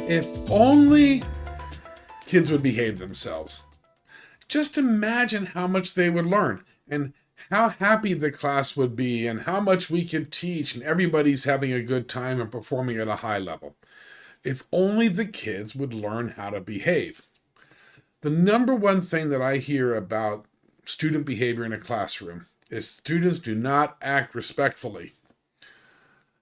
If only kids would behave themselves. Just imagine how much they would learn and how happy the class would be and how much we could teach and everybody's having a good time and performing at a high level. If only the kids would learn how to behave. The number one thing that I hear about student behavior in a classroom is students do not act respectfully.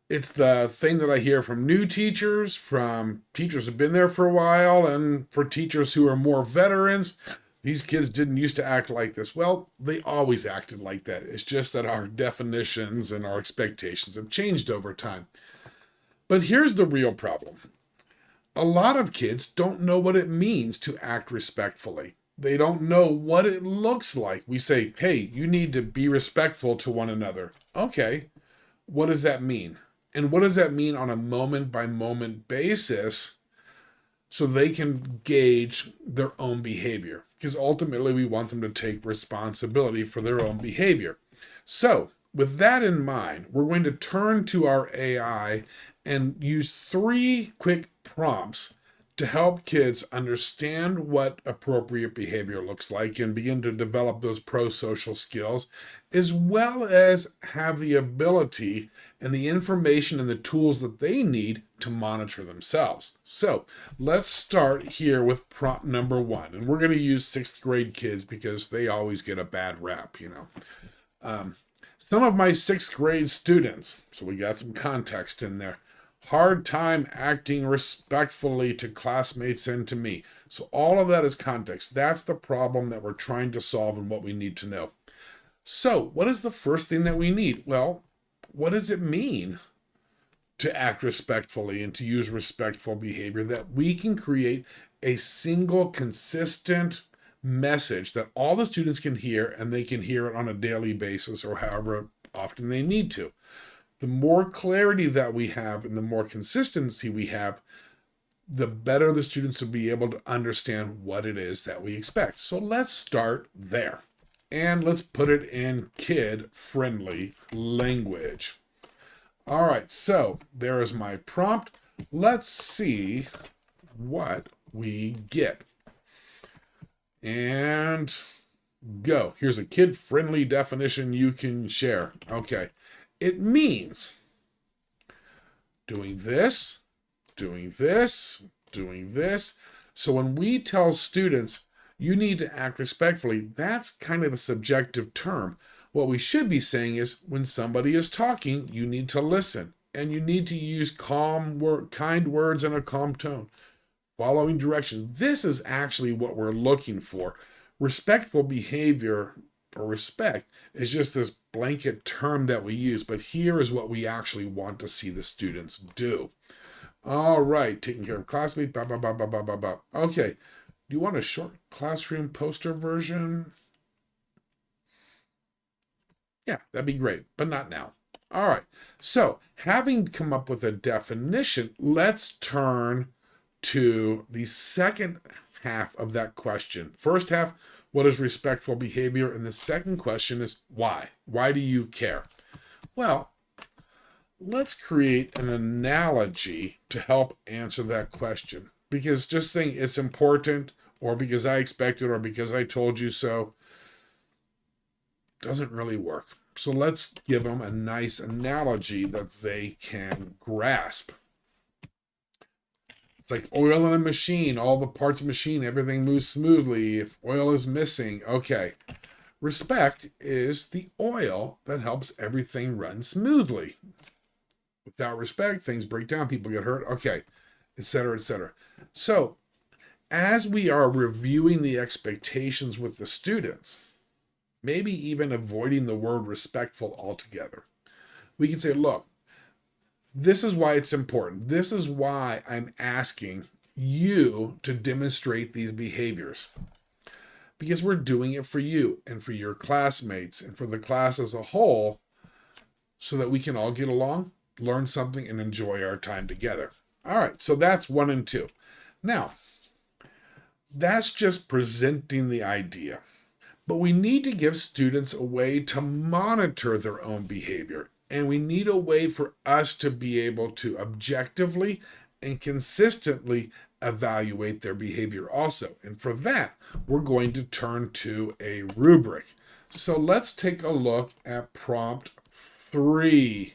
It's the thing that I hear from new teachers, from teachers who've been there for a while, and for teachers who are more veterans. These kids didn't used to act like this. Well, they always acted like that. It's just that our definitions and our expectations have changed over time. But here's the real problem. A lot of kids don't know what it means to act respectfully. They don't know what it looks like. We say, hey, you need to be respectful to one another. Okay, what does that mean? And what does that mean on a moment-by-moment basis so they can gauge their own behavior? Because ultimately we want them to take responsibility for their own behavior. So with that in mind, we're going to turn to our AI and use 3 quick prompts to help kids understand what appropriate behavior looks like and begin to develop those pro-social skills, as well as have the ability and the information and the tools that they need to monitor themselves. So let's start here with prompt number 1. And we're going to use 6th grade kids because they always get a bad rap, Some of my 6th grade students, so we got some context in there, hard time acting respectfully to classmates and to me. So all of that is context. That's the problem that we're trying to solve and what we need to know. So what is the first thing that we need? Well, what does it mean to act respectfully and to use respectful behavior, that we can create a single consistent message that all the students can hear, and they can hear it on a daily basis or however often they need to. The more clarity that we have and the more consistency we have, the better the students will be able to understand what it is that we expect. So let's start there. And let's put it in kid-friendly language. All right, so there is my prompt. Let's see what we get. And go. Here's a kid-friendly definition you can share. Okay. It means doing this, doing this, doing this. So when we tell students, you need to act respectfully, that's kind of a subjective term. What we should be saying is when somebody is talking, you need to listen. And you need to use kind words and a calm tone. Following direction. This is actually what we're looking for. Respectful behavior or respect is just this blanket term that we use, but here is what we actually want to see the students do. All right, taking care of classmates, blah, blah, blah, blah, blah, blah, blah. Okay, do you want a short classroom poster version? Yeah, that'd be great, but not now. All right, so having come up with a definition, let's turn to the second half of that question. First half, what is respectful behavior? And the second question is why? Why do you care? Well, let's create an analogy to help answer that question. Because just saying it's important, or because I expect it, or because I told you so, doesn't really work. So let's give them a nice analogy that they can grasp. It's like oil in a machine, all the parts of the machine, everything moves smoothly. If oil is missing, okay. Respect is the oil that helps everything run smoothly. Without respect, things break down, people get hurt, okay, etc., etc. So, as we are reviewing the expectations with the students, maybe even avoiding the word respectful altogether, we can say, look, this is why it's important. This is why I'm asking you to demonstrate these behaviors. Because we're doing it for you and for your classmates and for the class as a whole, so that we can all get along, learn something, and enjoy our time together. All right, so that's 1 and 2. Now, that's just presenting the idea. But we need to give students a way to monitor their own behavior. And we need a way for us to be able to objectively and consistently evaluate their behavior also. And for that, we're going to turn to a rubric. So let's take a look at prompt 3.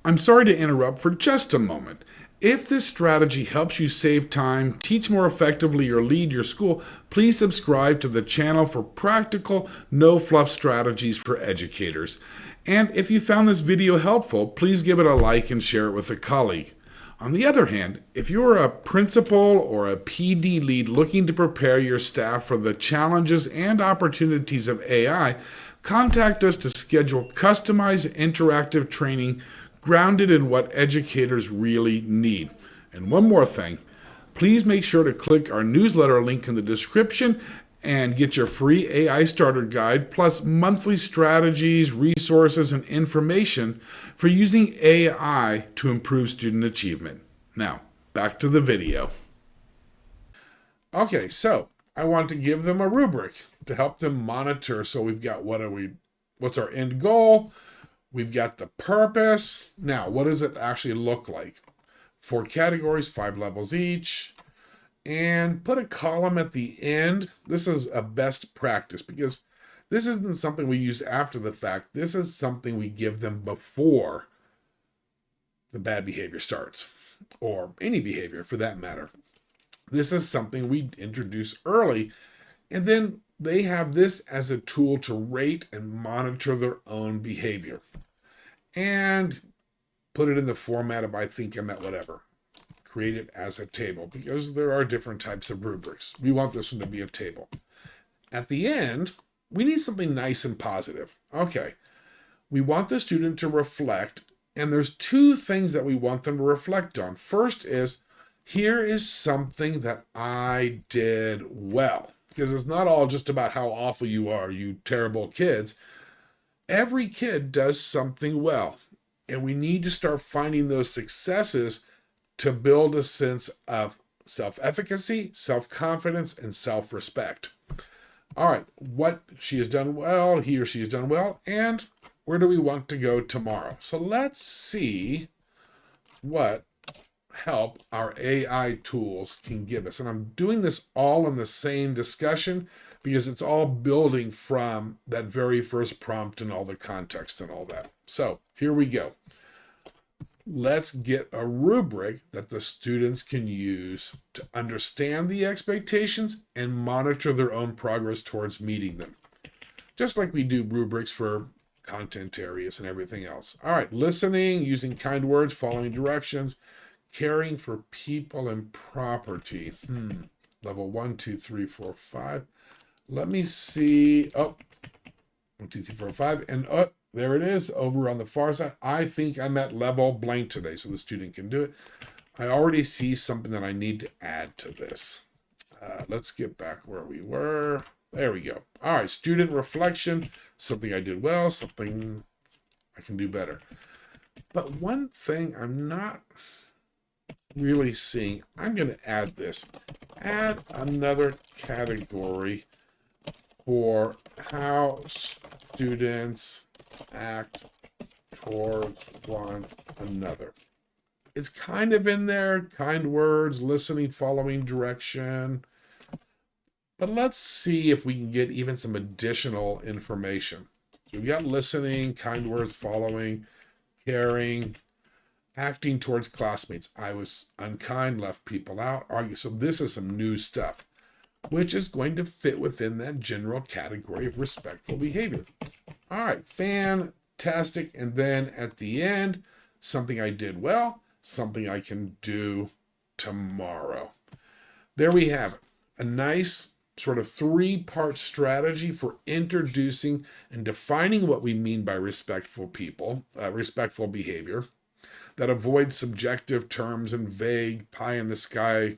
I'm sorry to interrupt for just a moment. If this strategy helps you save time, teach more effectively, or lead your school, please subscribe to the channel for practical, no-fluff strategies for educators. And if you found this video helpful, please give it a like and share it with a colleague. On the other hand, if you're a principal or a PD lead looking to prepare your staff for the challenges and opportunities of AI, contact us to schedule customized interactive training grounded in what educators really need. And one more thing, please make sure to click our newsletter link in the description and get your free AI starter guide, plus monthly strategies, resources, and information for using AI to improve student achievement. Now, back to the video. Okay, so I want to give them a rubric to help them monitor. So we've got what's our end goal? We've got the purpose. Now, what does it actually look like? 4 categories, 5 levels each. And put a column at the end. This is a best practice because this isn't something we use after the fact. This is something we give them before the bad behavior starts, or any behavior for that matter. This is something we introduce early, and then they have this as a tool to rate and monitor their own behavior. And put it in the format of I think I'm at whatever. Create it as a table because there are different types of rubrics. We want this one to be a table. At the end, we need something nice and positive. Okay, we want the student to reflect, and there's 2 things that we want them to reflect on. First is, here is something that I did well. Because it's not all just about how awful you are, you terrible kids. Every kid does something well. And we need to start finding those successes to build a sense of self-efficacy, self-confidence, and self-respect. All right, what she has done well, he or she has done well, and where do we want to go tomorrow? So let's see what help our AI tools can give us. And I'm doing this all in the same discussion because it's all building from that very first prompt and all the context and all that. So here we go. Let's get a rubric that the students can use to understand the expectations and monitor their own progress towards meeting them. Just like we do rubrics for content areas and everything else. All right, listening, using kind words, following directions, caring for people and property. Level 1, 2, 3, 4, 5. Let me see. Oh, 1, 2, 3, 4, 5. And there it is over on the far side. I think I'm at level blank today, so the student can do it. I already see something that I need to add to this. Let's get back where we were. There we go. All right, student reflection. Something I did well, something I can do better. But one thing I'm not really seeing, I'm going to add this. Add another category for how students act towards one another. It's kind of in there, kind words, listening, following direction. But let's see if we can get even some additional information. So we've got listening, kind words, following, caring, acting towards classmates. I was unkind, left people out, argue. So this is some new stuff, which is going to fit within that general category of respectful behavior. All right, fantastic. And then at the end, something I did well, something I can do tomorrow. There we have it. A nice sort of 3-part strategy for introducing and defining what we mean by respectful behavior that avoids subjective terms and vague pie-in-the-sky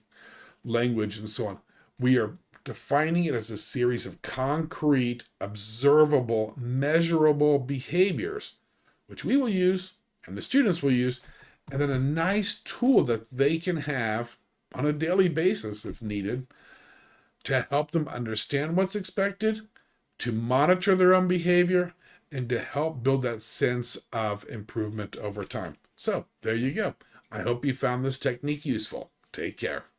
language and so on. We are defining it as a series of concrete, observable, measurable behaviors, which we will use and the students will use, and then a nice tool that they can have on a daily basis if needed to help them understand what's expected, to monitor their own behavior, and to help build that sense of improvement over time. So there you go. I hope you found this technique useful. Take care.